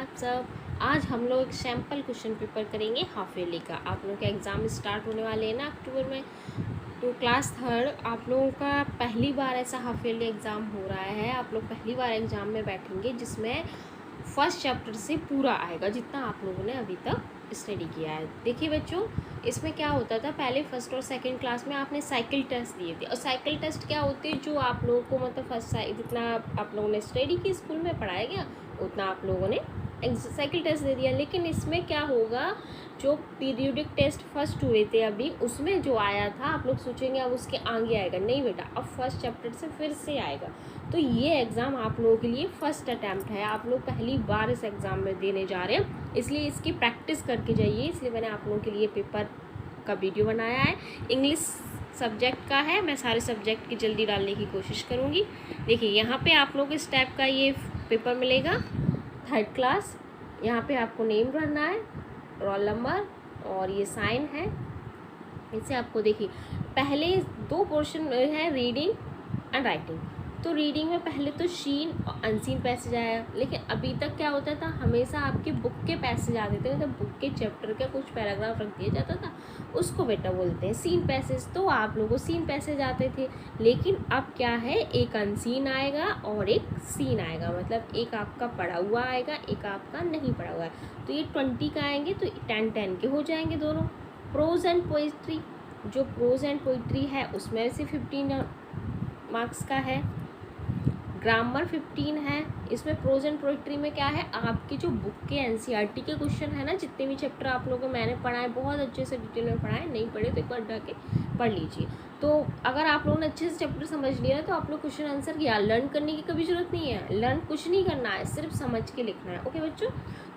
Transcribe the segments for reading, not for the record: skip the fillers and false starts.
आप सब। आज हम लोग एक सैम्पल क्वेश्चन पेपर करेंगे हाफ ईयरली का। आप लोगों के एग्ज़ाम स्टार्ट होने वाले हैं ना अक्टूबर में। तो क्लास थर्ड आप लोगों का पहली बार ऐसा हाफ ईयरली एग्ज़ाम हो रहा है। आप लोग पहली बार एग्ज़ाम में बैठेंगे जिसमें फर्स्ट चैप्टर से पूरा आएगा जितना आप लोगों ने अभी तक स्टडी किया है। देखिए बच्चों, इसमें क्या होता था, पहले फर्स्ट और सेकंड क्लास में आपने साइकिल टेस्ट दिए थे। और साइकिल टेस्ट क्या होते हैं, जो आप लोगों को मतलब फर्स्ट जितना आप लोगों ने स्टडी की स्कूल में पढ़ाया गया उतना आप लोगों ने साइकिल टेस्ट दे दिया। लेकिन इसमें क्या होगा, जो पीरियोडिक टेस्ट फर्स्ट हुए थे अभी उसमें जो आया था, आप लोग सोचेंगे अब उसके आगे आएगा। नहीं बेटा, अब फर्स्ट चैप्टर से फिर से आएगा। तो ये एग्ज़ाम आप लोगों के लिए फर्स्ट अटैम्प्ट है। आप लोग पहली बार इस एग्ज़ाम में देने जा रहे हैं, इसलिए इसकी प्रैक्टिस करके जाइए। इसलिए मैंने आप लोगों के लिए पेपर का वीडियो बनाया है। इंग्लिश सब्जेक्ट का है, मैं सारे सब्जेक्ट की जल्दी डालने की कोशिश करूँगी। देखिए यहाँ पे आप लोग इस टाइप का ये पेपर मिलेगा, थर्ड क्लास। यहाँ पे आपको नेम भरना है, रोल नंबर और ये साइन है। इससे आपको देखिए पहले दो पोर्शन है, रीडिंग एंड राइटिंग। तो रीडिंग में पहले तो शीन और अनसीन पैसेज आया, लेकिन अभी तक क्या होता था, हमेशा आपके बुक के पैसेज आते थे, मतलब बुक के चैप्टर का कुछ पैराग्राफ रख दिया जाता था, उसको बेटा बोलते हैं सीन पैसेज। तो आप लोगों को सीन पैसेज आते थे। लेकिन अब क्या है, एक अनसीन आएगा और एक सीन आएगा, मतलब एक आपका पढ़ा हुआ आएगा, एक आपका नहीं पढ़ा हुआ है। तो ये 20 का आएंगे तो 10 के हो जाएंगे दोनों। प्रोज एंड पोइट्री, जो प्रोज एंड पोइट्री है उसमें से 15 मार्क्स का है। ग्रामर 15 है। इसमें प्रोज एंड पोइट्री में क्या है, आपकी जो बुक के एनसीईआरटी के क्वेश्चन है ना, जितने भी चैप्टर आप लोगों को मैंने पढ़ाए, बहुत अच्छे से डिटेल में पढ़ाए, नहीं पढ़े तो एक बार जाके पढ़ लीजिए। तो अगर आप लोगों ने अच्छे से चैप्टर समझ लिया तो आप लोग क्वेश्चन आंसर किया, लर्न करने की कभी जरूरत नहीं है, लर्न कुछ नहीं करना है, सिर्फ समझ के लिखना है। ओके बच्चों,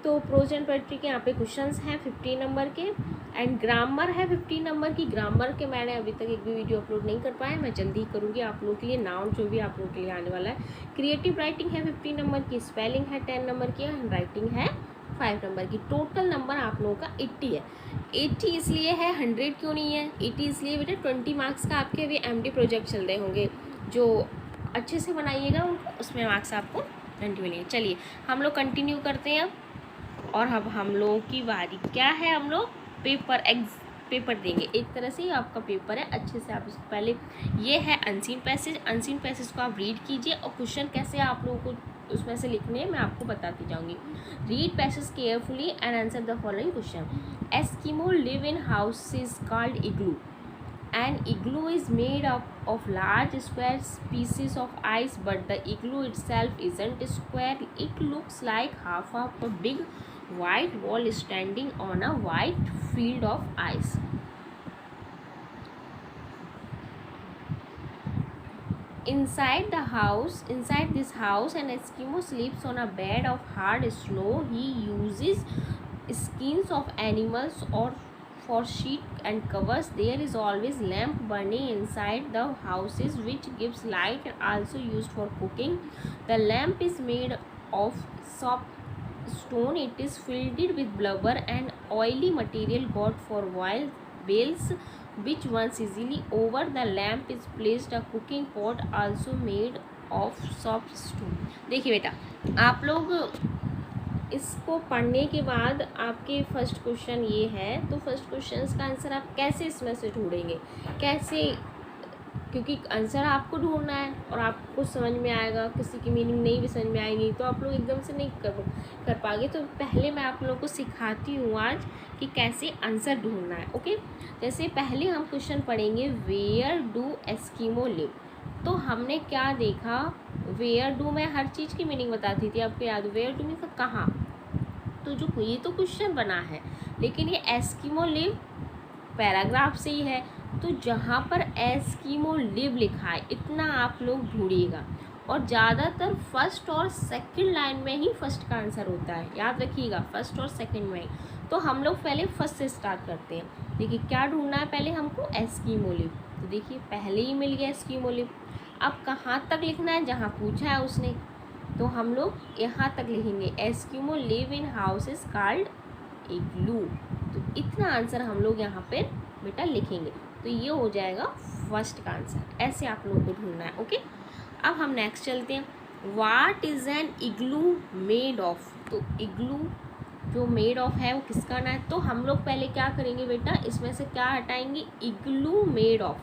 तो प्रोज एंड पोइट्री के यहाँ पे क्वेश्चंस हैं 15 नंबर के, एंड ग्रामर है 15 नंबर की। ग्रामर के मैंने अभी तक एक भी वीडियो अपलोड नहीं कर पाया, मैं जल्दी ही करूँगी आप लोगों के लिए, नाउन जो भी आप लोगों के लिए आने वाला है। क्रिएटिव राइटिंग है 15 नंबर की, स्पेलिंग है 10 नंबर की, हैंड राइटिंग है 5 नंबर की। टोटल नंबर आप लोगों का 80 है। 80 इसलिए है, 100 क्यों नहीं है, 80 इसलिए बेटा 20 मार्क्स का आपके अभी एमडी प्रोजेक्ट चल रहे होंगे, जो अच्छे से बनाइएगा उनको, उसमें मार्क्स आपको 20 मिलेंगे। चलिए हम लोग कंटिन्यू करते हैं अब। और अब हम लोगों की बारी क्या है, हम लोग पेपर देंगे। एक तरह से आपका पेपर है, अच्छे से आप इसको पहले, ये है अनसीन पैसेज। अनसीन पैसेज को आप रीड कीजिए और क्वेश्चन कैसे आप लोगों को उसमें से लिखने हैं मैं आपको बताती जाऊंगी। Read passage carefully and answer the following question. Eskimo live in houses called igloo. An igloo is made up of large square pieces of ice, but the igloo itself isn't square. It looks like half of a big white wall standing on a white field of ice. Inside this house, an Eskimo sleeps on a bed of hard snow. He uses skins of animals or for sheet and covers. There is always lamp burning inside the houses which gives light, and also used for cooking. The lamp is made of soft stone. It is filled with blubber and oily material got for whales which once easily. Over the lamp is placed a cooking pot also made of soft stone. देखिए बेटा, आप लोग इसको पढ़ने के बाद आपके first question ये है, तो फर्स्ट क्वेश्चन का आंसर आप कैसे इसमें से ढूंढेंगे, कैसे, क्योंकि आंसर आपको ढूंढना है और आपको समझ में आएगा, किसी की मीनिंग नहीं भी समझ में आएगी तो आप लोग एकदम से नहीं कर पाएंगे। तो पहले मैं आप लोगों को सिखाती हूँ आज कि कैसे आंसर ढूंढना है। ओके, जैसे पहले हम क्वेश्चन पढ़ेंगे, वेयर डू एस्किमो लिव। तो हमने क्या देखा, वेयर डू में हर चीज़ की मीनिंग बताती थी, आपको याद, वेयर डू मीन्स कहाँ। तो जो ये तो क्वेश्चन बना है, लेकिन ये एस्किमो लिव पैराग्राफ से ही है, तो जहाँ पर एस्किमो लिव लिखा है इतना आप लोग ढूंढिएगा। और ज़्यादातर फर्स्ट और सेकंड लाइन में ही फर्स्ट का आंसर होता है, याद रखिएगा, फर्स्ट और सेकंड में ही। तो हम लोग पहले फर्स्ट से स्टार्ट करते हैं। देखिए क्या ढूंढना है पहले हमको, एस्किमो लिव। तो देखिए पहले ही मिल गया एस्किमो लिव। अब कहाँ तक लिखना है, जहाँ पूछा है उसने, तो हम लोग यहाँ तक लिखेंगे, Eskimo live in houses called igloo. तो इतना आंसर हम लोग यहाँ पे बेटा लिखेंगे, तो ये हो जाएगा फर्स्ट का आंसर। ऐसे आप लोगों को ढूंढना है। ओके, अब हम नेक्स्ट चलते हैं। What is an igloo made of. तो इग्लू जो मेड ऑफ है वो किसका ना है, तो हम लोग पहले क्या करेंगे बेटा, इसमें से क्या हटाएंगे, इग्लू मेड ऑफ।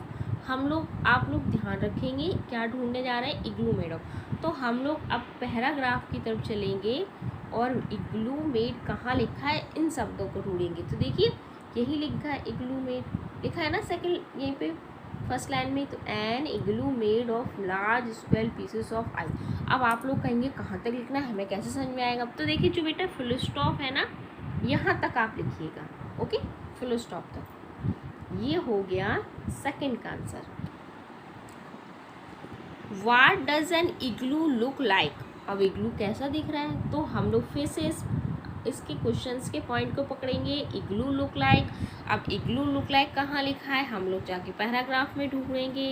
हम लोग, आप लोग ध्यान रखेंगे क्या ढूंढने जा रहे हैं, इग्लू मेड ऑफ। तो हम लोग अब पैराग्राफ की तरफ चलेंगे और इग्लू मेड कहाँ लिखा है इन शब्दों को ढूंढेंगे। तो देखिए यही लिखा है, इग्लू मेड लिखा है ना सेकंड यहीं पे फर्स्ट लाइन में। तो an igloo made of large square pieces of ice. अब आप लोग कहेंगे कहाँ तक लिखना है, हमें कैसे समझ में आएगा। तो देखिए जो बेटा फुल स्टॉप है ना, यहाँ तक आप लिखिएगा, ओके, फुल स्टॉप तक। ये हो गया सेकंड का answer. What does N igloo look like. अब इग्लू कैसा दिख रहा है, तो हम लोग फिर से इसके क्वेश्चंस के पॉइंट को पकड़ेंगे। इग्लू लुक लाइक, अब इग्लू लुक लाइक कहाँ लिखा है, हम लोग जाके पैराग्राफ में ढूंढेंगे।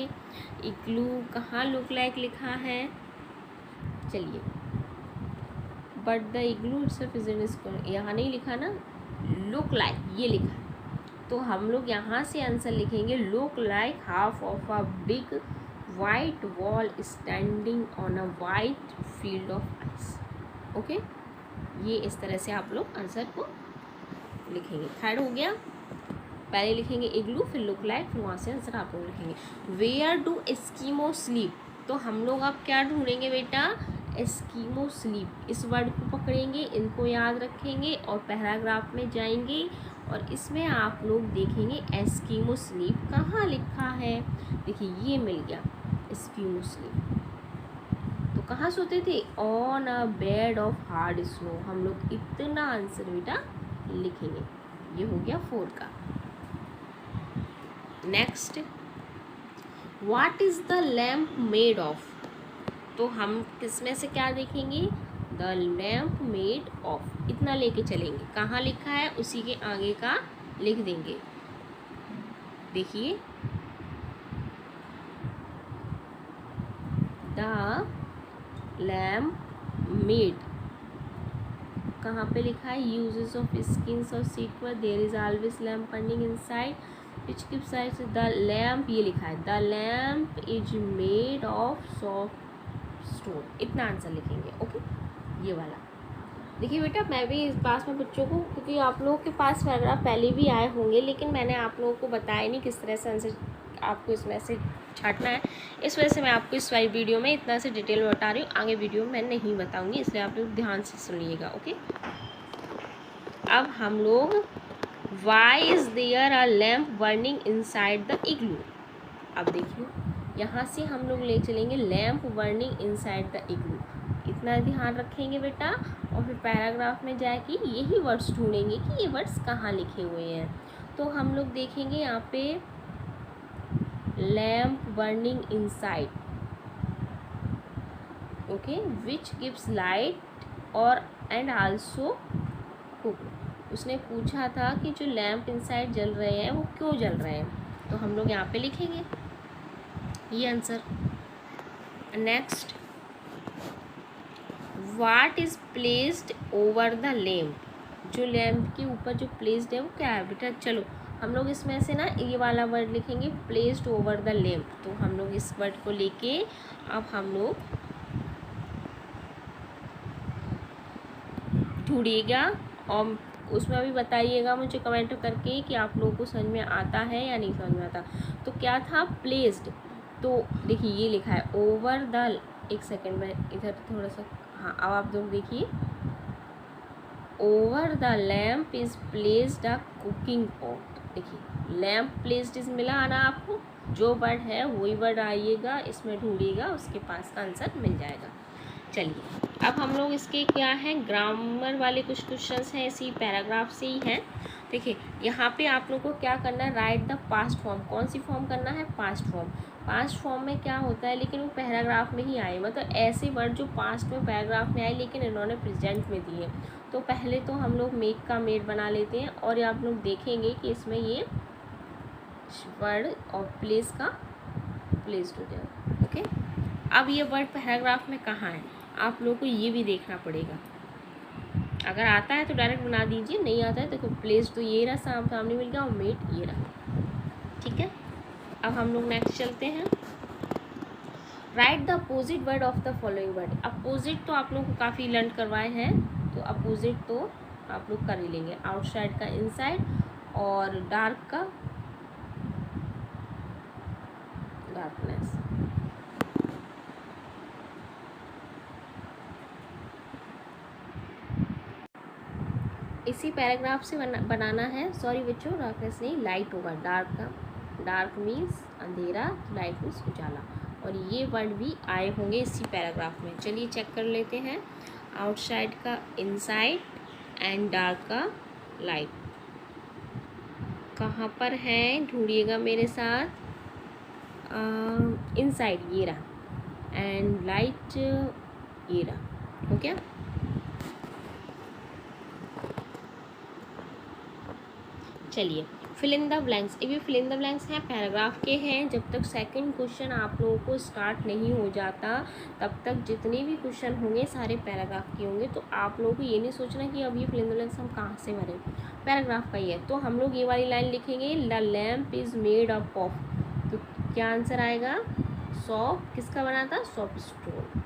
इग्लू कहाँ लुक लाइक लिखा है, चलिए, but the igloo itself is in square, यहाँ नहीं लिखा ना, लुक लाइक ये लिखा है। तो हम लोग यहाँ से आंसर लिखेंगे, look like half of a big white wall standing on a white field of ice. Okay, ये इस तरह से आप लोग आंसर को लिखेंगे। थर्ड हो गया, पहले लिखेंगे इग्लू, फिर लुक लाइक, फिर वहाँ से आंसर आप लोग लिखेंगे। Where do Eskimo sleep. तो हम लोग अब क्या ढूंढेंगे बेटा, एस्कीमो स्लीप। इस वर्ड को पकड़ेंगे, इनको याद रखेंगे और पैराग्राफ में जाएंगे और इसमें आप लोग देखेंगे एस्कीमो स्लीप कहाँ लिखा है। देखिए ये मिल गया एस्कीमो स्लीप। तो कहाँ सोते थे, on a bed of hard snow. हम लोग इतना आंसर बेटा लिखेंगे। ये हो गया 4 का। Next, what is the lamp made of. तो हम किसमें से क्या देखेंगे, द लैम्प मेड ऑफ, इतना लेके चलेंगे। कहाँ लिखा है उसी के आगे का लिख देंगे। देखिए द लैम्प मेड कहाँ पे लिखा है, यूजेस ऑफ स्किन्स और sequence, there is always lamp burning inside which keeps light. The lamp ये लिखा है, the lamp is made of soft stone. इतना आंसर लिखेंगे। ओके, ये वाला देखिए बेटा, मैं भी इस पास में बच्चों को, क्योंकि आप लोगों के पास पैराग्राफ पहले भी आए होंगे लेकिन मैंने आप लोगों को बताया नहीं किस तरह से आंसर आपको इसमें से छाटना है, इस वजह से मैं आपको इस वाली वीडियो में इतना से डिटेल में बता रही हूँ। आगे वीडियो में मैं नहीं बताऊँगी, इसलिए आप लोग ध्यान से सुनिएगा। ओके, अब हम लोग, why is there a lamp burning inside the igloo. अब देखिए यहाँ से हम लोग ले चलेंगे lamp burning inside the igloo, इतना ध्यान रखेंगे बेटा। और फिर पैराग्राफ में जाके यही वर्ड्स ढूंढेंगे कि ये वर्ड्स कहाँ लिखे हुए हैं। तो हम लोग देखेंगे यहाँ पे lamp burning inside, okay, which gives light और एंड आल्सो कुक। उसने पूछा था कि जो लैम्प इनसाइड जल रहे हैं वो क्यों जल रहे हैं, तो हम लोग यहाँ पे लिखेंगे ये answer. Next, what is placed over the lamp. जो लैम्प के ऊपर जो प्लेस्ड है वो क्या है बेटा, चलो हम लोग इसमें से ना ये वाला वर्ड लिखेंगे, प्लेस्ड ओवर द लैम्प। तो हम लोग इस वर्ड को लेके अब हम लोग ढूंढिएगा और उसमें अभी बताइएगा मुझे कमेंट करके कि आप लोगों को समझ में आता है या नहीं समझ में आता। तो क्या था, प्लेस्ड, तो देखिए ये लिखा है ओवर द, एक सेकेंड में इधर थोड़ा सा, हाँ अब आप लोग देखिए, over the lamp is placed a cooking pot. देखिए लैम्प प्लेस्ड इज मिला ना आपको, जो वर्ड है वही वर्ड आइएगा, इसमें ढूंढिएगा, उसके पास का आंसर मिल जाएगा। चलिए अब हम लोग इसके क्या है, ग्रामर वाले कुछ क्वेश्चंस हैं, इसी पैराग्राफ से ही हैं। देखिए यहाँ पे आप लोग को क्या करना है, राइट द पास्ट फॉर्म। कौन सी फॉर्म करना है, पास्ट फॉर्म। पास्ट फॉर्म में क्या होता है, लेकिन वो पैराग्राफ में ही आए, मतलब ऐसे वर्ड जो पास्ट में पैराग्राफ में आए लेकिन इन्होंने प्रेजेंट में दिए। तो पहले तो हम लोग मेक का मेड बना लेते हैं और आप लोग देखेंगे कि इसमें ये वर्ड और प्लेस का प्लेस्ड हो जाएगा। ओके, अब ये वर्ड पैराग्राफ में कहाँ है, आप लोगों को ये भी देखना पड़ेगा। अगर आता है तो डायरेक्ट बना दीजिए, नहीं आता है तो प्लेस तो ये रहा, सामने मिल गया, और मेट ये रहा। ठीक है, अब हम लोग नेक्स्ट चलते हैं। Right the opposite word of the following word. Opposite तो आप लोगों को काफ़ी लर्न करवाए हैं, तो तो अपोजिट तो आप लोग कर ही लेंगे, आउटसाइड का इनसाइड और डार्क का डार्कनेस। इसी पैराग्राफ से बनाना है, सॉरी बच्चों डार्कनेस नहीं, लाइट होगा, डार्क का, डार्क मीन्स अंधेरा, लाइट मीन्स उजाला, और ये वर्ड भी आए होंगे इसी पैराग्राफ में। चलिए चेक कर लेते हैं, आउटसाइड का इनसाइड एंड डार्क का लाइट कहाँ पर है, ढूंढिएगा मेरे साथ। इनसाइड ये रहा एंड लाइट ये रहा, हो गया। चलिए फिल इन द ब्लैंक्स, ये फिल इन द ब्लैंक्स हैं, पैराग्राफ के हैं। जब तक सेकंड क्वेश्चन आप लोगों को स्टार्ट नहीं हो जाता तब तक जितने भी क्वेश्चन होंगे सारे पैराग्राफ के होंगे। तो आप लोगों को ये नहीं सोचना कि अब ये फिल इन द ब्लैंक्स हम कहाँ से भरें, पैराग्राफ का ही है। तो हम लोग ये वाली लाइन लिखेंगे, the lamp is made up of, तो क्या आंसर आएगा, सॉफ्ट, किसका बना था, soft stone.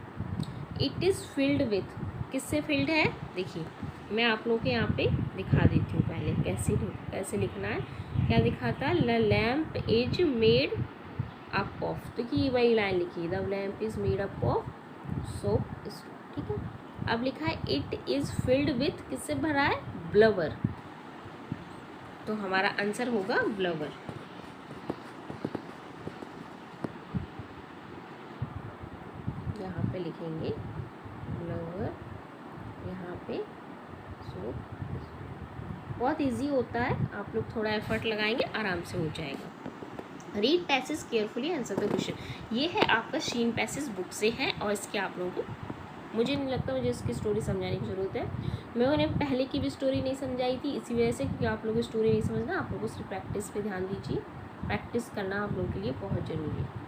It is filled with, किससे फिल्ड है, देखिए मैं आप लोगों के यहाँ पे दिखा देती हूँ पहले कैसे लिखना है। क्या दिखा था, the lamp is made up of, तो ये वही लाइन लिखी, the lamp is made up of soap, ठीक है। अब लिखा है इट इज़ फिल्ड विथ, किससे भरा है, ब्लवर, तो हमारा आंसर होगा ब्लवर। यहाँ पे लिखेंगे ब्लवर, यहाँ पे सोप। बहुत इजी होता है, आप लोग थोड़ा एफर्ट लगाएंगे आराम से हो जाएगा। Read passage carefully, answer the question. ये है आपका शीन पैसेज बुक से है, और इसके आप लोगों को, मुझे नहीं लगता मुझे इसकी स्टोरी समझाने की ज़रूरत है, मैंने पहले की भी स्टोरी नहीं समझाई थी इसी वजह से, क्योंकि आप लोगों को स्टोरी नहीं समझना, आप लोगों को सिर्फ प्रैक्टिस पे ध्यान दीजिए, प्रैक्टिस करना आप लोगों के लिए बहुत ज़रूरी है।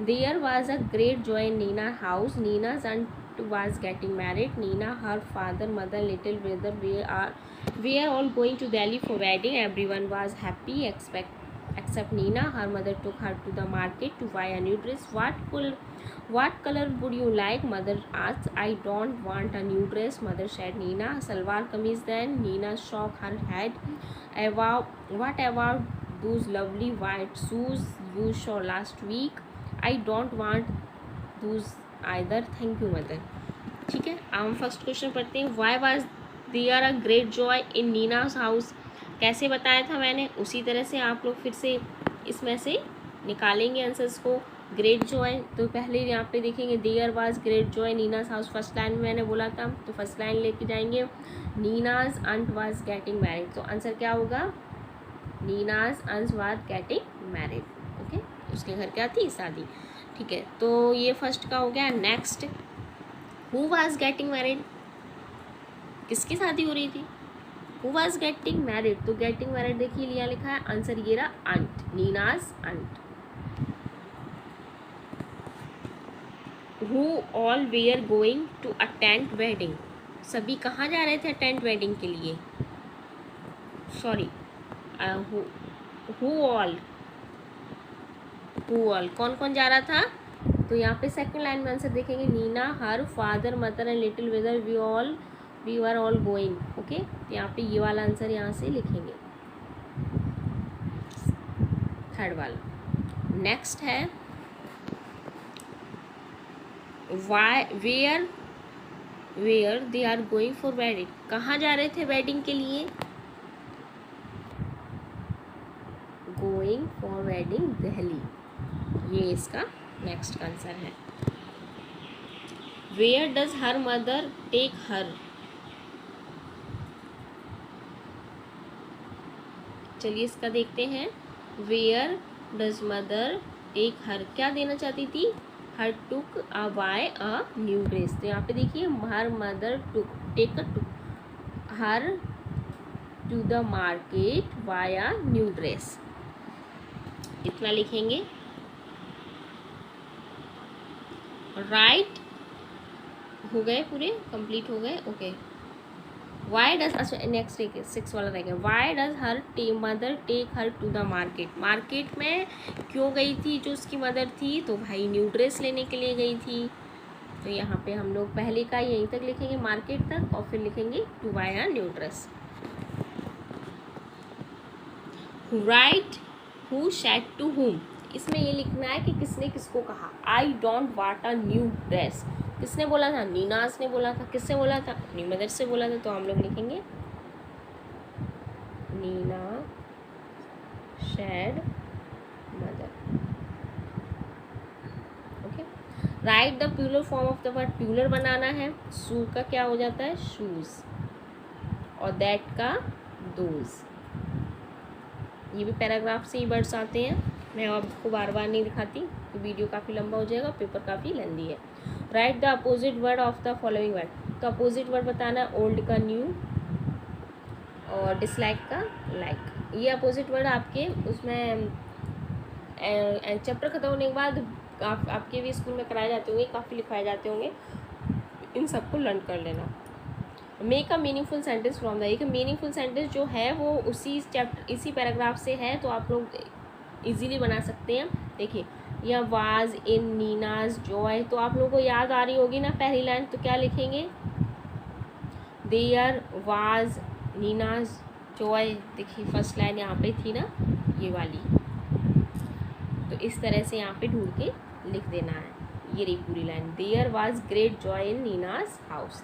There was a great joy in Nina's house. Nina's aunt was getting married. Nina, her father, mother, little brother we are all going to Delhi for wedding. Everyone was happy except Nina. Her mother took her to the market to buy a new dress. What color would you like? Mother asked. I don't want a new dress, mother said. Nina, salwar kameez then. Nina shook her head. What about those lovely white shoes you saw last week? I don't want those either, thank you mother। ठीक है, अब हम first question पढ़ते हैं। Why was there a great joy in Nina's house? कैसे बताया था मैंने, उसी तरह से आप लोग फिर से इसमें से निकालेंगे आंसर्स को। ग्रेट जॉय, तो पहले यहाँ पे देखेंगे there was great joy Nina's house, first line में मैंने बोला था, तो फर्स्ट लाइन लेके जाएंगे, Nina's aunt was getting married, तो आंसर क्या होगा, Nina's aunt was getting married, okay, उसके घर क्या थी, शादी, ठीक है। तो ये फर्स्ट का हो गया। Next, who was getting married, किसकी शादी हो रही थी, हु वाज गेटिंग मैरिड, तो गेटिंग मैरिड देखिए लिया लिखा है, आंसर ये रहा aunt, Nina's aunt. Who all were going to attend wedding, सभी कहाँ जा रहे थे अटेंड वेडिंग के लिए, सॉरी, हु ऑल कौन कौन जा रहा था, तो यहाँ पे सेकंड लाइन में आंसर देखेंगे, Nina, her father, mother and little brother, we are all going, okay, तो यहाँ पे ये वाला आंसर यहाँ से लिखेंगे, थर्ड वाला। नेक्स्ट है where they are going for wedding, कहाँ जा रहे थे वेडिंग के लिए, गोइंग फॉर वेडिंग दिल्ली, ये इसका नेक्स्ट का आंसर है। Where does her mother take her, चलिए इसका देखते हैं, where does mother take her, क्या देना चाहती थी, her took a buy a new dress, तो यहाँ पे देखिए her mother took take a took her to the market buy a new dress, इतना लिखेंगे। राइट हो गए, पूरे कंप्लीट हो गए, ओके। वाई डज, अच्छा नेक्स्ट एक 6 वाला रहेगा, why does her mother take her to the market, market में क्यों गई थी जो उसकी मदर थी, तो भाई न्यू ड्रेस लेने के लिए गई थी, तो यहाँ पे हम लोग पहले का यहीं तक लिखेंगे, मार्केट तक, और फिर लिखेंगे to buy a new dress. Right who said to whom, इसमें ये लिखना है कि किसने किसको कहा। I don't want a new dress, किसने बोला था? नीनाज ने बोला था। किससे बोला था? अपनी मदर से बोला था। तो हम लोग लिखेंगे Nina shed mother. Okay, write the plural form of the word, plural बनाना है। शू का क्या हो जाता है? शूज, और दैट का दोज। ये भी पैराग्राफ से ही वर्ड्स आते हैं, मैं आपको बार बार नहीं दिखाती, तो वीडियो काफ़ी लंबा हो जाएगा, पेपर काफ़ी लेंदी है। Right the opposite word of the following word, तो अपोजिट वर्ड बताना है, ओल्ड का न्यू और डिसलाइक का लाइक। ये अपोजिट वर्ड आपके उसमें चैप्टर खत्म होने के बाद आपके भी स्कूल में कराए जाते होंगे, काफ़ी लिखवाए जाते होंगे, इन सबको लर्न कर लेना। Make a meaningful sentence from the, एक मीनिंगफुल सेंटेंस जो है वो उसी चैप्टर इसी पैराग्राफ से है, तो आप लोग इजीली बना सकते हैं। देखिए, यह वाज इन नीनाज जॉय, तो आप लोगों को याद आ रही होगी ना पहली लाइन, तो क्या लिखेंगे? There was Nina's joy. देखिए फर्स्ट लाइन यहाँ पे थी ना, ये वाली, तो इस तरह से यहाँ पे ढूंढ के लिख देना है। ये रही पूरी line, there was great joy in Nina's house.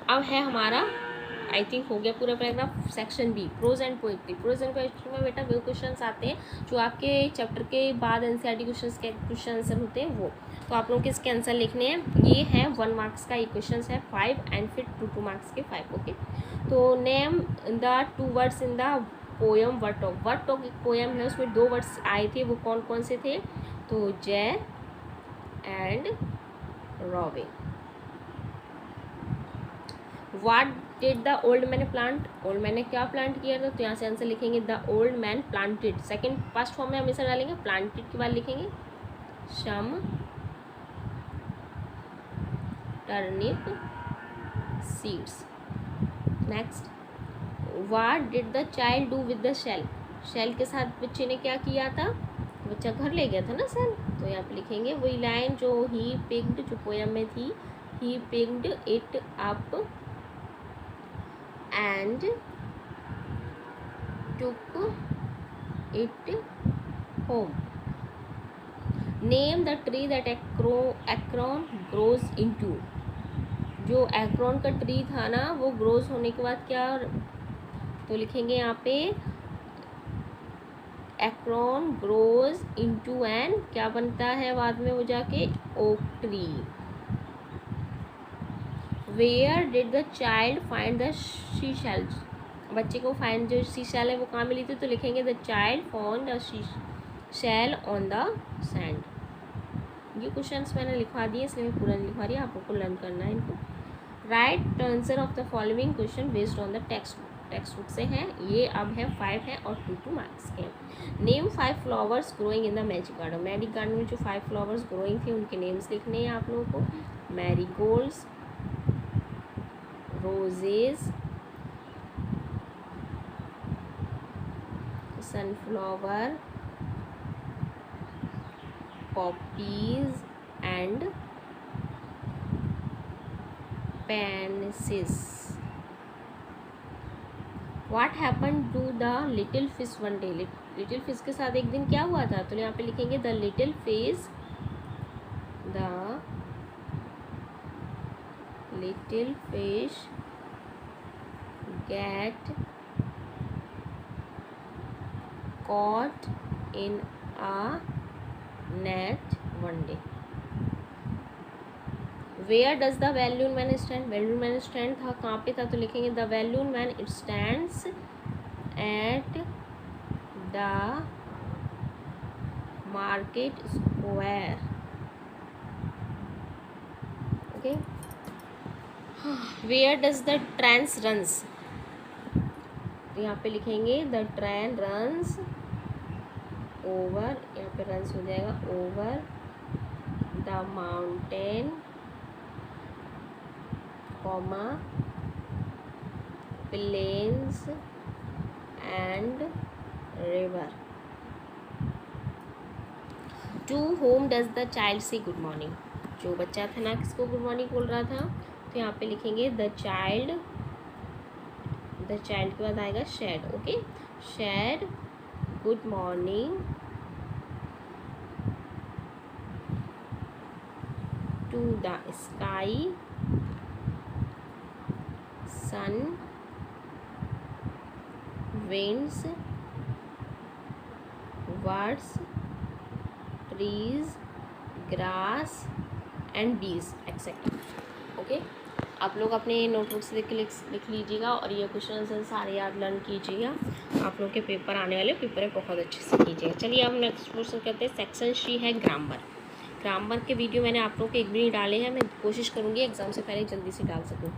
अब है हमारा, आई थिंक हो गया पूरा paragraph. Section B, prose and poetry. Prose and poetry में बेटा वो क्वेश्चंस आते हैं जो आपके चैप्टर के बाद एनसीईआरटी क्वेश्चंस के क्वेश्चन आंसर होते हैं वो, तो आप लोगों के इसके आंसर लिखने हैं। ये है 1 मार्क्स का, ये क्वेश्चन है 5 एंड फिर 2 मार्क्स के 5। ओके, तो name the 2 words in the poem word talk. Word talk एक पोएम है, उसमें 2 वर्ड्स आए थे, वो कौन कौन से थे? तो जय and robin. What did the old man plant? Old man ने क्या प्लांट किया था? तो यहाँ से आंसर लिखेंगे the old man planted. Second first form में हमेशा डालेंगे, प्लांटेड के बाद लिखेंगे some turnip seeds. Next, what did the child do with the shell? Shell के साथ बच्चे ने क्या किया था? बच्चा घर ले गया था ना शेल, तो यहाँ पे लिखेंगे वही लाइन जो ही पिक्ड, जो पोयम में थी, he picked it up and took it home. Name the tree that acorn grows into. जो acorn का ट्री था ना, वो ग्रोज होने के बाद क्या, तो लिखेंगे यहाँ पे acorn grows into an, क्या बनता है बाद में वो जाके, oak tree. Where did the child find the seashells? बच्चे को फाइंड जो seashell है वो कहाँ मिली थी? तो लिखेंगे the child found a seashell on the sand. ये क्वेश्चंस मैंने लिखवा दिए, इसलिए मैं पूरा नहीं लिखवा रही, आप लोग को लर्न करना है इनको। Right the answer of the following question based on the text book से हैं ये। अब है 5 है और 2 मार्क्स के। Name 5 flowers growing in the magic garden. Magic garden में जो 5 फ्लावर्स ग्रोइंग थे उनके नेम्स लिखने हैं आप लोगों को। Marigolds, roses, sunflower, poppies and pansies. What happened to the little fish one day? Little fish के साथ एक दिन क्या हुआ था? तो यहाँ पे लिखेंगे the little fish get caught in a net one day. Where does the balloon man stand? balloon man stand था कहाँ पे था? तो लिखेंगे the balloon man it stands at the market square. Okay. Where does the train runs? यहाँ पे लिखेंगे the train runs over, यहाँ पे runs हो जाएगा over the mountain, comma plains and river. To whom does the child say good morning, जो बच्चा था ना किसको गुड मॉर्निंग बोल रहा था, तो यहाँ पे लिखेंगे द चाइल्ड के बाद आएगा said, okay, said good morning to the sky, sun, winds, birds, trees, grass and bees etc. Okay, आप लोग अपने नोटबुक से लिख लीजिएगा और ये क्वेश्चन आंसर सारे याद लर्न कीजिएगा। आप लोग के पेपर आने वाले पेपर में बहुत अच्छे से कीजिएगा। चलिए अब नेक्स्ट क्वेश्चन करते हैं। सेक्शन सी है ग्रामर। ग्रामर के वीडियो मैंने आप लोग के एक भी नहीं डाले हैं, मैं कोशिश करूँगी एग्जाम से पहले जल्दी से डाल सकूँ।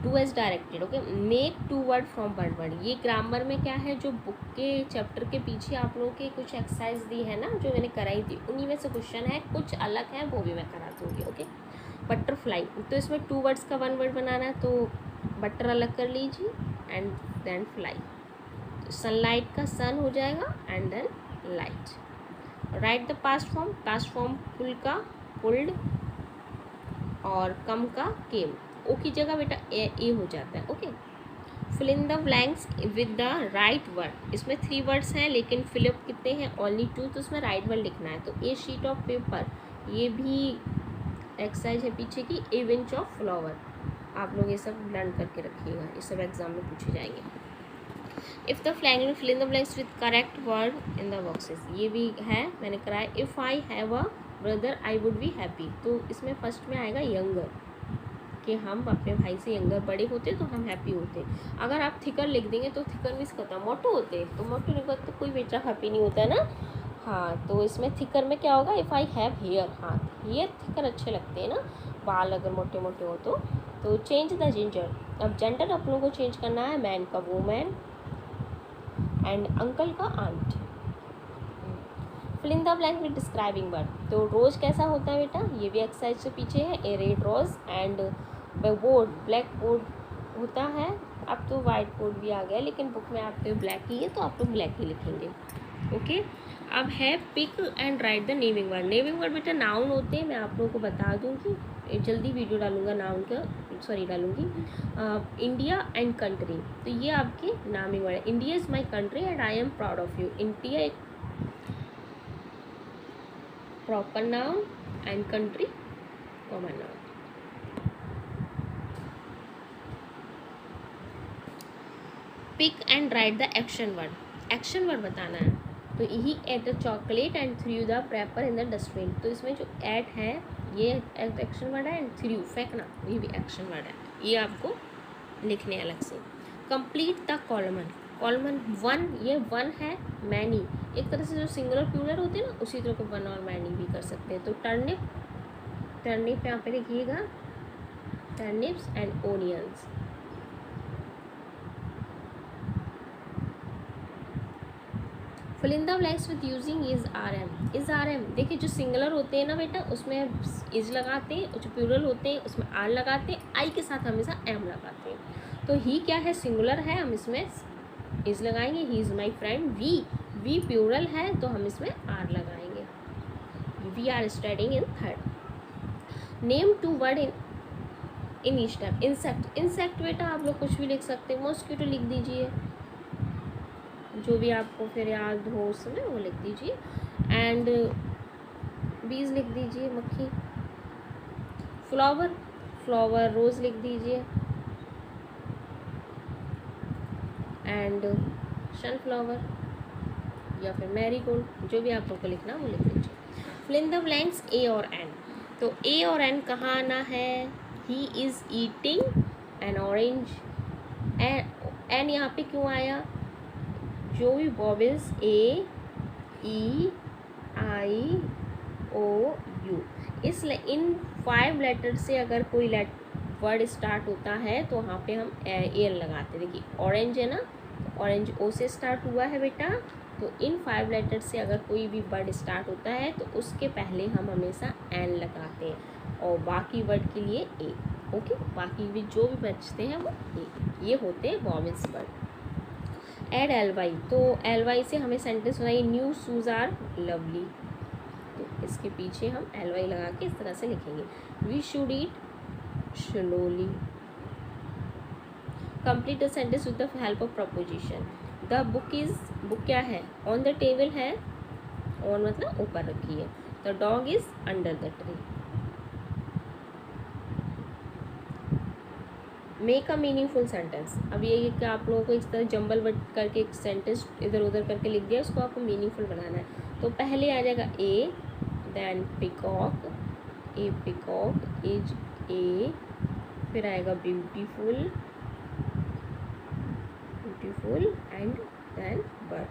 Do as directed, okay, make two word from one word. ये ग्रामर में क्या है, जो बुक के चैप्टर के पीछे आप लोगों के कुछ एक्सरसाइज दी है ना, जो मैंने कराई थी, उन्हीं में से क्वेश्चन है, कुछ अलग है वो भी मैं करा दूँगी। ओके, बटरफ्लाई, तो इसमें टू वर्ड्स का वन वर्ड बनाना है, तो बटर अलग कर लीजिए एंड देन फ्लाई। तो सनलाइट का सन हो जाएगा and then light. Write the past form pull का पुल्ड और कम का केम। ओ की जगह बेटा ए हो जाता है। Okay, fill in the blanks with the right word. इसमें 3 वर्ड्स हैं लेकिन फिलअप कितने हैं, ओनली 2, तो उसमें राइट वर्ड लिखना है। तो ए शीट ऑफ पेपर, ये भी एक्सरसाइज है पीछे की। ए इंच ऑफ फ्लावर, आप लोग ये सब लर्न करके रखिएगा, ये सब एग्जाम में पूछे जाएंगे। If the blank fill in the blanks with correct word in the boxes, ये भी है, मैंने कराया। If I have a brother I would be happy, तो इसमें फर्स्ट में आएगा यंगर, कि हम अपने भाई से यंगर बड़े होते तो हम हैप्पी होते। अगर आप थिकर लिख देंगे तो थिकर मीन्स खत्म, मोटो होते तो मोटो नहीं होते, तो कोई बेटा हैप्पी नहीं होता है ना। हाँ, तो इसमें थिकर में क्या होगा, इफ़ आई हैव हेयर, हाँ हेयर थिकर अच्छे लगते हैं ना, बाल अगर मोटे मोटे हो तो चेंज द जिंजर। अब जेंडर आप लोगों को चेंज करना है, मैन का वुमेन एंड अंकल का aunt. Fill in the blank with describing word, तो रोज़ कैसा होता है बेटा, ये भी एक्सरसाइज से पीछे है। A red rose and board, black board होता है। अब तो वाइट बोर्ड भी आ गया, लेकिन बुक में आपके ब्लैक ही है तो आप लोग ब्लैक ही लिखेंगे। ओके, अब है pick and write the naming word. Naming word बेटा नाउन होते हैं, मैं आप लोगों को बता दूँगी, जल्दी वीडियो डालूंगा नाउन का, डालूंगी। इंडिया एंड कंट्री, तो ये आपके नामिंग वर्ड है। India is my country and I am proud of you. India एक proper noun and country common noun. Pick and write the action word. Action word बताना है, तो he ate the chocolate and threw the paper in the dustbin, तो इसमें जो ate है ये action word है, एंड थ्रू फेंकना ये भी एक्शन वर्ड है, ये आपको लिखने अलग से। कंप्लीट द कॉलमन, कॉलमन वन, ये वन है, मैनी, एक तरह से जो सिंगुलर प्लूरल होते हैं ना, उसी तरह को वन और मैनी भी कर सकते हैं। तो टर्निप, टर्निप यहाँ पे लिखिएगा, turnips and onions. Fill in the blanks with using is are am. Is are am, देखिए जो सिंगुलर होते हैं ना बेटा उसमें इज लगाते हैं, और जो प्लूरल होते हैं उसमें आर लगाते हैं, आई के साथ हमेशा एम लगाते हैं। तो ही क्या है, सिंगुलर है, हम इसमें इज लगाएंगे। He is my friend. We plural है तो हम इसमें आर लगाएंगे। We are studying in third. Name two word in each type. Insect, insect बेटा आप लोग कुछ भी लिख सकते हैं, मॉस्किटो लिख दीजिए, जो भी आपको फिर याद हो उस समय वो लिख दीजिए। एंड बीज लिख दीजिए, मक्खी। फ्लावर, फ्लावर रोज़ लिख दीजिए। एंड सनफ्लावर या फिर मैरीगोल्ड, जो भी आप लोग को लिखना वो लिख दीजिए। Fill in the blanks a और एन, तो ए और एन कहाँ आना है, he is eating an orange. An यहाँ पे क्यों आया, जो भी vowels A E I O you, इस इन 5 लेटर से अगर कोई वर्ड स्टार्ट होता है तो वहाँ पे हम एन लगाते हैं। देखिए ऑरेंज है ना, तो ऑरेंज ओ से स्टार्ट हुआ है बेटा, तो इन 5 लेटर से अगर कोई भी वर्ड स्टार्ट होता है तो उसके पहले हम हमेशा एन लगाते हैं, और बाकी वर्ड के लिए ए। ओके, बाकी भी जो भी बचते हैं वो ए, ये होते हैं vowels word. Add L Y, तो एल वाई से हमें सेंटेंस बनाइए, न्यू शूज़ आर लवली, तो इसके पीछे हम ly लगा के इस तरह से लिखेंगे, we should eat slowly. Complete the sentence with the help of preposition. The book is, book क्या है, ऑन द टेबल है, ऑन मतलब ऊपर रखी है। The dog is under the tree. Make a meaningful sentence. अब ये कि आप लोगों को इस तरह जंबल वर्ड करके एक सेंटेंस इधर उधर करके लिख दिया, उसको आपको मीनिंगफुल बनाना है। तो पहले आ जाएगा a, then peacock, a peacock is a, फिर आएगा beautiful, beautiful and then bird.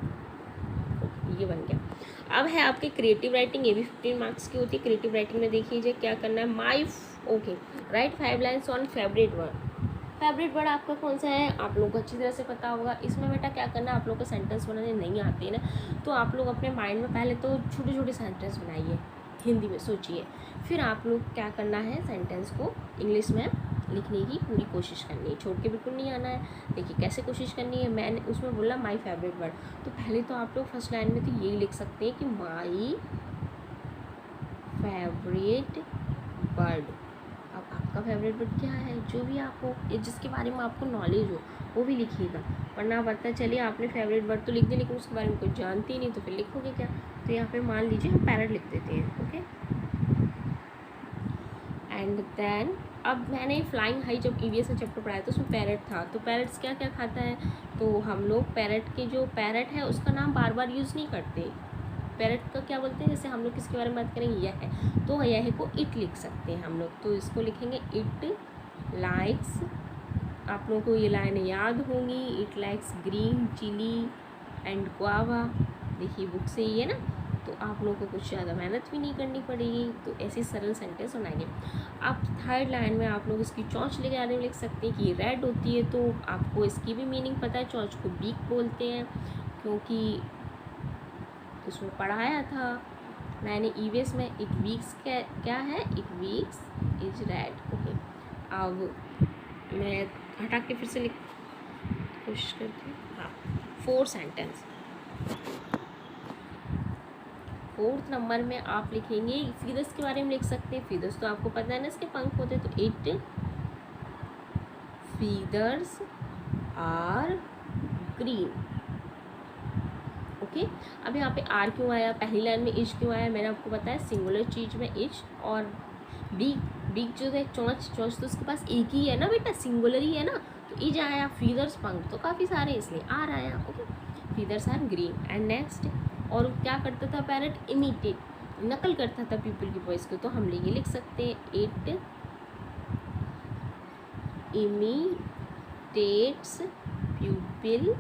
ये बन गया। अब है आपके क्रिएटिव राइटिंग, ये भी 15 मार्क्स की होती है। क्रिएटिव राइटिंग में देखिए क्या करना है, my okay right 5 lines on favourite word. Favourite word आपका कौन सा है, आप लोगों को अच्छी तरह से पता होगा। इसमें बेटा क्या करना है, आप लोगों को सेंटेंस बनाने नहीं आते ना, तो आप लोग अपने माइंड में पहले तो छोटे छोटे सेंटेंस बनाइए, हिंदी में सोचिए, फिर आप लोग क्या करना है, सेंटेंस को इंग्लिश में लिखने की पूरी कोशिश करनी है, छोड़ के बिल्कुल नहीं आना है। देखिए कैसे कोशिश करनी है, मैंने उसमें बोला माई फेवरेट वर्ड, तो पहले तो आप लोग फर्स्ट लाइन में तो यही लिख सकते हैं कि माई फेवरेट बर्ड। अब आपका फेवरेट वर्ड क्या है, जो भी आपको जिसके बारे में आपको नॉलेज हो वो भी लिखिएगा, वरना पता चलिए आपने फेवरेट वर्ड तो लिख दिया लेकिन उसके बारे में कुछ जानती नहीं, तो फिर लिखोगे क्या। तो यहाँ पे मान लीजिए हम पैरट लिख देते हैं, ओके। एंड देन अब मैंने फ्लाइंग हाई जब ईवीएस का चैप्टर पढ़ाया था उसमें पैरट था, तो पैरट्स क्या क्या खाता है, तो हम लोग पैरट के जो पैरट है उसका नाम बार बार यूज़ नहीं करते। पैरट का क्या बोलते हैं, जैसे हम लोग किसके बारे में बात करेंगे, यह है, तो यह को इट लिख सकते हैं हम लोग, तो इसको लिखेंगे इट लाइक्स। आप लोगों को ये लाइन याद होंगी, it likes green chilli and guava. देखिए बुक से ही है ना, तो आप लोगों को कुछ ज़्यादा मेहनत भी नहीं करनी पड़ेगी, तो ऐसी सरल सेंटेंस बनाएंगे। आप थर्ड लाइन में आप लोग इसकी चोंच ले आने लिख सकते हैं कि ये रेड होती है, तो आपको इसकी भी मीनिंग पता है, चोंच को बीक बोलते हैं, क्योंकि उसमें पढ़ाया था मैंने ईवीएस में, इट वीक्स क्या है, it weeks is red, okay. अब मैं हटा के फिर से लिख कोशिश करती हूँ। हाँ, 4 सेंटेंस। 4th नंबर में आप लिखेंगे फीदर्स के बारे में लिख सकते हैं। फीदर्स तो आपको पता है ना, इसके पंख होते हैं, तो it feathers are green, okay. अब यहाँ पे आर क्यों आया, पहली लाइन में इज क्यों आया, मैंने आपको बताया सिंगुलर चीज़ में इज, और बीक जो है चोंच तो उसके पास एक ही है ना बेटा, सिंगुलर ही है ना, तो इज आया। फीदर्स पंख तो काफ़ी सारे इसलिए आर आया, okay. Feathers are green and next. और क्या करता था पैरट, इमिटेट, नकल करता था पीपल की वॉइस को, तो हम ये लिख सकते हैं इट इमिटेट्स पीपल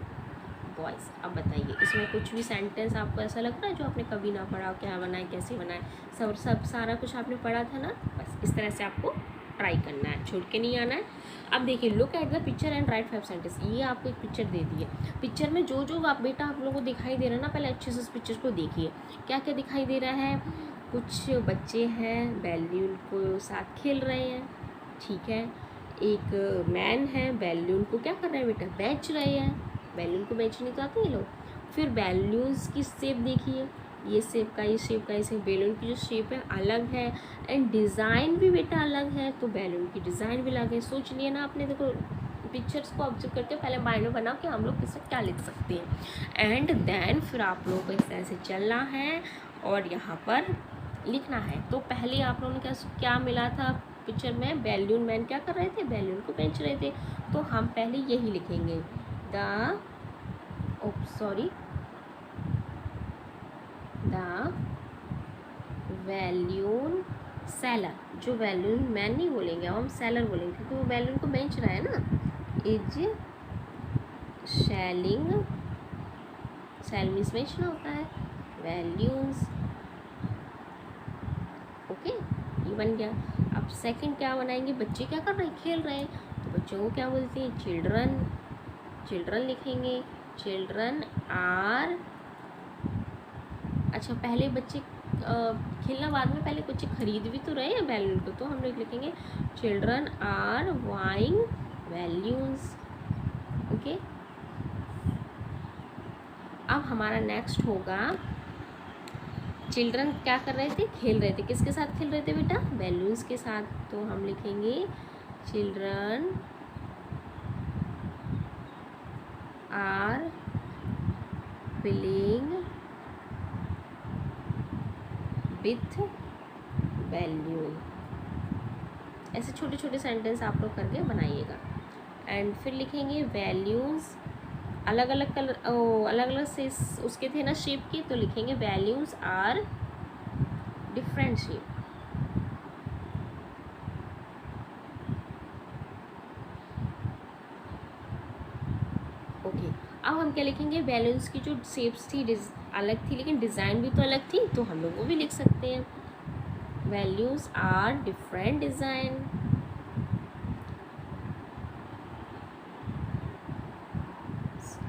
वॉइस। अब बताइए इसमें कुछ भी सेंटेंस आपको ऐसा लग रहा है जो आपने कभी ना पढ़ा, क्या बनाए कैसे बनाए, सब सारा कुछ आपने पढ़ा था ना, बस इस तरह से आपको ट्राई करना है, छोड़ के नहीं आना है। अब देखिए look at the picture and right 5 sentence. ये आपको एक पिक्चर दे दी है, पिक्चर में जो जो आप बेटा आप लोगों को दिखाई दे रहा है ना, पहले अच्छे से उस पिक्चर को देखिए क्या क्या दिखाई दे रहा है। कुछ बच्चे हैं बैलून को साथ खेल रहे हैं, ठीक है। एक मैन है बैलून को क्या कर रहे हैं बेटा, बेच रहे हैं, बैलून को बेचने तो आते हैं लोग। फिर बैलून्स की शेप देखिए, ये शेप का ये शेप का, ऐसे बैलून की जो शेप है अलग है एंड डिज़ाइन भी बेटा अलग है, तो बैलून की डिज़ाइन भी अलग है। सोच लिए ना आपने, देखो पिक्चर्स को ऑब्जर्व करके पहले माइंड में बनाओ कि हम लोग किससे क्या लिख सकते हैं, एंड देन फिर आप लोगों को इस तरह से चलना है और यहाँ पर लिखना है। तो पहले आप लोगों ने क्या मिला था पिक्चर में, बैलून मैन क्या कर रहे थे, बैलून को बेच रहे थे, तो हम पहले यही लिखेंगे द बैलून सेलर। जो बैलून मैन नहीं बोलेंगे, हम सेलर बोलेंगे क्योंकि वो बैलून को बेच रहा है ना। इज सेलिंग, सेल मीन्स बेचना होता है, बैलून्स, ओके। ये बन गया। अब सेकंड क्या बनाएंगे, बच्चे क्या कर रहे हैं, खेल रहे हैं, तो बच्चों को क्या बोलते हैं, चिल्ड्रन, चिल्ड्रन लिखेंगे, चिल्ड्रन आर। अच्छा पहले बच्चे खेलना बाद में, पहले बच्चे खरीद भी तो रहे हैं बैलून को, तो हम लोग लिखेंगे children are buying balloons, okay. अब हमारा नेक्स्ट होगा चिल्ड्रन क्या कर रहे थे, खेल रहे थे। किसके साथ खेल रहे थे बेटा, बैलून्स के साथ। तो हम लिखेंगे children are playing with balloon. ऐसे छोटे छोटे सेंटेंस आप लोग करके बनाइएगा। एंड फिर लिखेंगे वैल्यूज़, अलग अलग कलर, अलग अलग से उसके थे ना शेप के, तो लिखेंगे values are different shape. Okay, अब हम क्या लिखेंगे, बैलून्स की जो शेप्स थी अलग थी, लेकिन डिज़ाइन भी तो अलग थी, तो हम लोग वो भी लिख सकते हैं। Values are different design,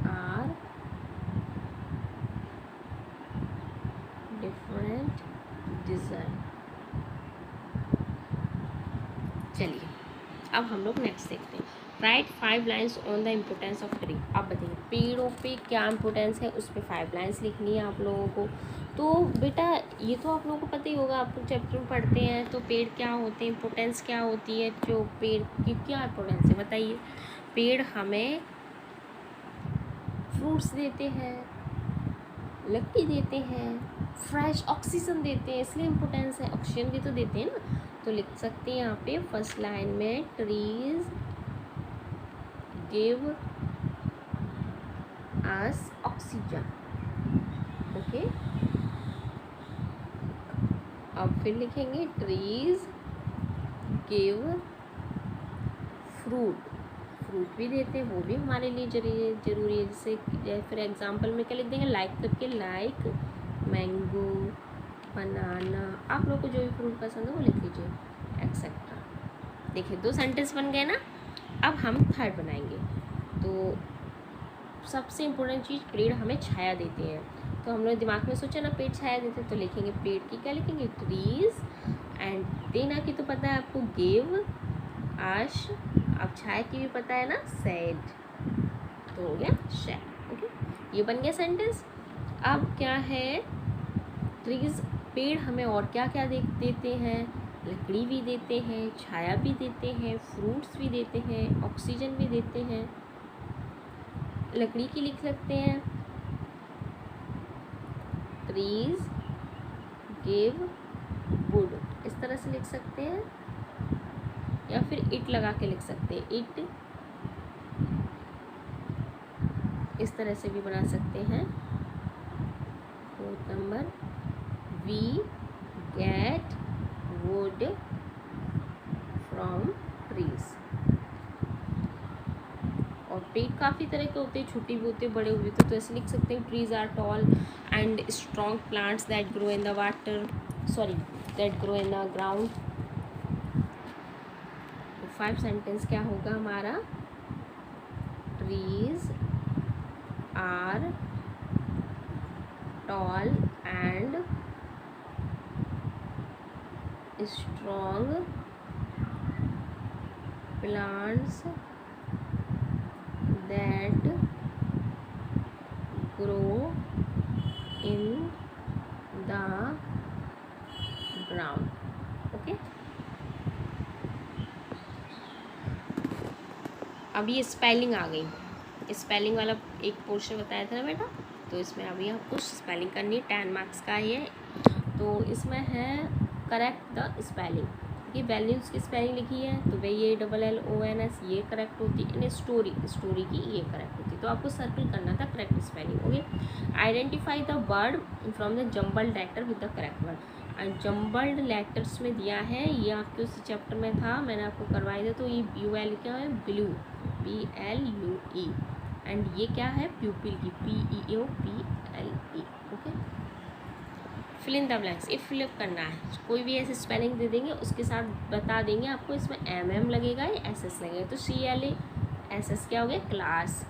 are different design. चलिए अब हम लोग नेक्स्ट देखते हैं। Write 5 lines on the importance of tree. आप बताइए पेड़ों पे क्या इम्पोर्टेंस है, उस पर 5 लाइन्स लिखनी है आप लोगों को। तो बेटा ये तो आप लोगों को पता ही होगा, आप लोग चैप्टर में पढ़ते हैं तो पेड़ क्या होते हैं, इम्पोर्टेंस क्या होती है, जो पेड़ की क्या इम्पोर्टेंस है बताइए। पेड़ हमें फ्रूट्स देते हैं, लकड़ी देते हैं, फ्रेश ऑक्सीजन देते हैं, इसलिए इम्पोर्टेंस है। ऑक्सीजन भी तो देते हैं ना। तो लिख सकते हैं यहाँ पे फर्स्ट लाइन में, trees give us oxygen. Okay, अब फिर लिखेंगे ट्रीज गिव फ्रूट, फ्रूट भी देते हैं, वो भी हमारे लिए जरूरी है। जैसे फिर एग्जांपल में क्या लिख देंगे, लाइक करके, लाइक मैंगो, बनाना, आप लोग को जो भी फ्रूट पसंद है वो लिख लीजिए, एक्सेट्रा। देखिए 2 सेंटेंस बन गए ना। अब हम थर्ड बनाएंगे। तो सबसे इम्पोर्टेंट चीज़, पेड़ हमें छाया देते हैं। तो हम लोग दिमाग में सोचा ना पेड़ छाया देते हैं, तो लिखेंगे पेड़ की क्या लिखेंगे, ट्रीज, एंड देना की तो पता है आपको, गिव आश, अब छाया की भी पता है ना, सेड। तो हो गया शेड। ओके, ये बन गया सेंटेंस। अब क्या है, ट्रीज, पेड़ हमें और क्या क्या देते हैं, लकड़ी भी देते हैं, छाया भी देते हैं, फ्रूट्स भी देते हैं, ऑक्सीजन भी देते हैं। लकड़ी की लिख सकते हैं, ट्रीज गिव वुड, इस तरह से लिख सकते हैं, या फिर इट लगा के लिख सकते हैं, इट, इस तरह से भी बना सकते हैं। 4 number, we get wood from trees. और पेड़ काफ़ी तरह के होते हैं, छोटे भी होते हैं, बड़े भी होते हैं। तो ऐसे लिख सकते हैं, trees are tall and strong plants that grow in the water, sorry that grow in the ground. तो 5 सेंटेंस क्या होगा हमारा, trees are tall and strong plants that grow in the ground. Okay, अब ये स्पेलिंग आ गई। Spelling वाला एक portion बताया था ना बेटा, तो इसमें अभी आपको स्पेलिंग करनी है, 10 मार्क्स का है। तो इसमें है करेक्ट द स्पेलिंग। ये वैल्यूज़ की स्पेलिंग लिखी है, तो वही ये WLONS ये करेक्ट होती है, स्टोरी की ये करेक्ट होती है। तो आपको सर्कल करना था correct spelling. Okay, identify the word from the jumbled letter with the correct word. And jumbled letters में दिया है, ये आपके उस चैप्टर में था, मैंने आपको करवाया था। तो ये BUL क्या है, ब्लू, BLUE, एंड ये क्या है, प्यूपिल की, PEOPLE। Okay, fill in the blanks, ये फिलअप करना है। कोई भी ऐसे स्पेलिंग दे देंगे, उसके साथ बता देंगे आपको इसमें MM लगेगा या SS लगेगा। तो CLASS क्या हो गया, क्लास,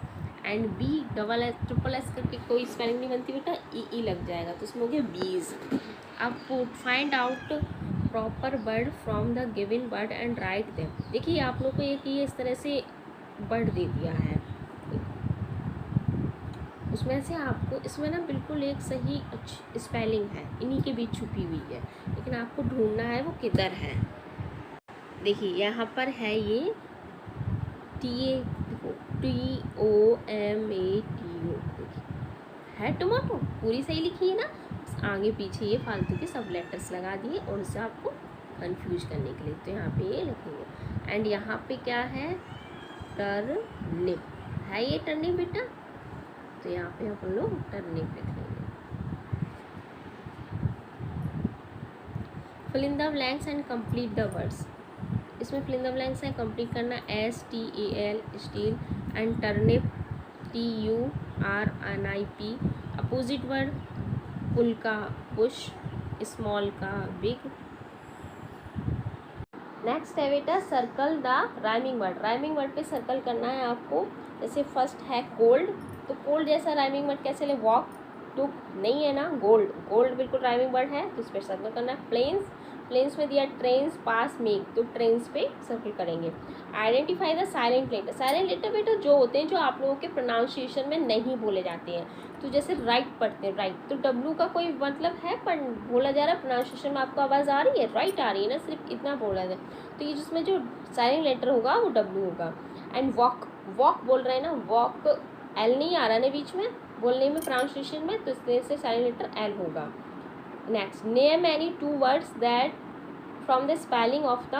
एंड BSSS करके कोई स्पेलिंग नहीं बनती बेटा, EE लग जाएगा, तो उसमें हो गया बीज। अब find out proper word from the given word and write them. देखिए आप लोग को एक ये इस तरह से वर्ड दे दिया है, उसमें से आपको इसमें ना बिल्कुल एक सही स्पेलिंग है, इन्हीं के बीच छुपी हुई है, लेकिन आपको ढूंढना है वो किधर है। देखिए यहाँ पर है ये TOMATO है टोमेटो, पूरी सही लिखी है ना। आगे पीछे ये फालतू के सब लेटर्स लगा दिए और इसे आपको कंफ्यूज करने के लिए, तो यहाँ पे ये लिखेंगे। एंड यहाँ पे क्या है, टर्निप है, ये टर्निप बेटा, तो यहाँ पे अपन लोग टर्निप लिख लेंगे। Fill in the blanks and complete the words. इसमें फिल इन द ब्लैंक्स है, कंप्लीट करना STAL steel and turnip TURNIP। Opposite word, pull का पुश, स्मॉल का बिग। नेक्स्ट है बेटा circle the rhyming word. Rhyming word पे circle करना है आपको। जैसे फर्स्ट है कोल्ड, तो कोल्ड जैसा राइमिंग वर्ड कैसे ले, वॉक, टुक नहीं है ना, गोल्ड, गोल्ड बिल्कुल राइमिंग वर्ड है, तो इस पर सर्कल करना है। प्लेन्स, प्लेन्स में दिया ट्रेन्स, पास, मेक, तो ट्रेन्स पे सर्कल करेंगे। Identify the silent letter. Silent letter बेटा जो होते हैं जो आप लोगों के प्रोनाउंसिएशन में नहीं बोले जाते हैं, तो जैसे राइट पढ़ते हैं, राइट, तो W का कोई मतलब है पर बोला जा रहा है, प्रोनाउंसिएशन में आपको आवाज़ आ रही है, राइट आ रही है ना, सिर्फ इतना बोला जाए, तो ये जिसमें जो साइलेंट लेटर होगा वो W होगा। एंड वॉक, वॉक बोल रहे हैं ना, वॉक L नहीं आ रहा ना बीच में बोलने में, प्रोनाउंसिएशन में, तो इसलिए से साइलेंट लेटर L होगा। Next, name any 2 words that from the spelling of the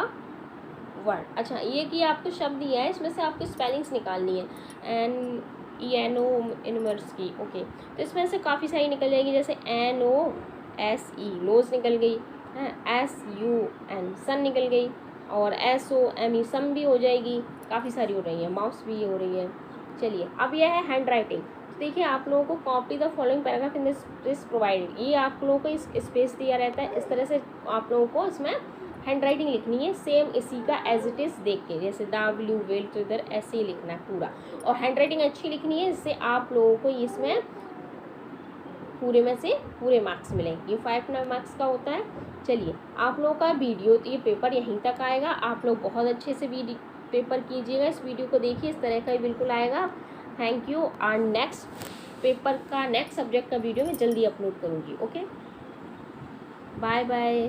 word. अच्छा, ये कि आपको शब्द दिया है, इसमें से आपको स्पेलिंग्स निकालनी है। एंड ENO इनवर्स की, ओके, तो इसमें से काफ़ी सारी निकल जाएगी, जैसे NOSE नोज निकल गई है, SUN सन निकल गई, और SOME सम भी हो जाएगी, काफ़ी सारी हो रही है, माउस भी हो रही है। चलिए अब यह है हैंड राइटिंग। तो देखिए आप लोगों को copy the following paragraph in this provided, ये आप लोगों को इस स्पेस दिया रहता है, इस तरह से आप लोगों को इसमें हैंड राइटिंग लिखनी है, सेम इसी का एज इट इज़ देख के, जैसे द ब्लू वेल, तो इधर ऐसे ही लिखना है पूरा, और हैंड राइटिंग अच्छी लिखनी है, जिससे आप लोगों को इसमें पूरे में से पूरे मार्क्स मिलेंगे। ये 5 मार्क्स का होता है। चलिए आप लोगों का वीडियो, तो ये पेपर यहीं तक आएगा, आप लोग बहुत अच्छे से पेपर कीजिएगा, इस वीडियो को देखिए, इस तरह का ही बिल्कुल आएगा। Thank you. और नेक्स्ट पेपर का, नेक्स्ट सब्जेक्ट का वीडियो मैं जल्दी अपलोड करूँगी। Okay, bye bye.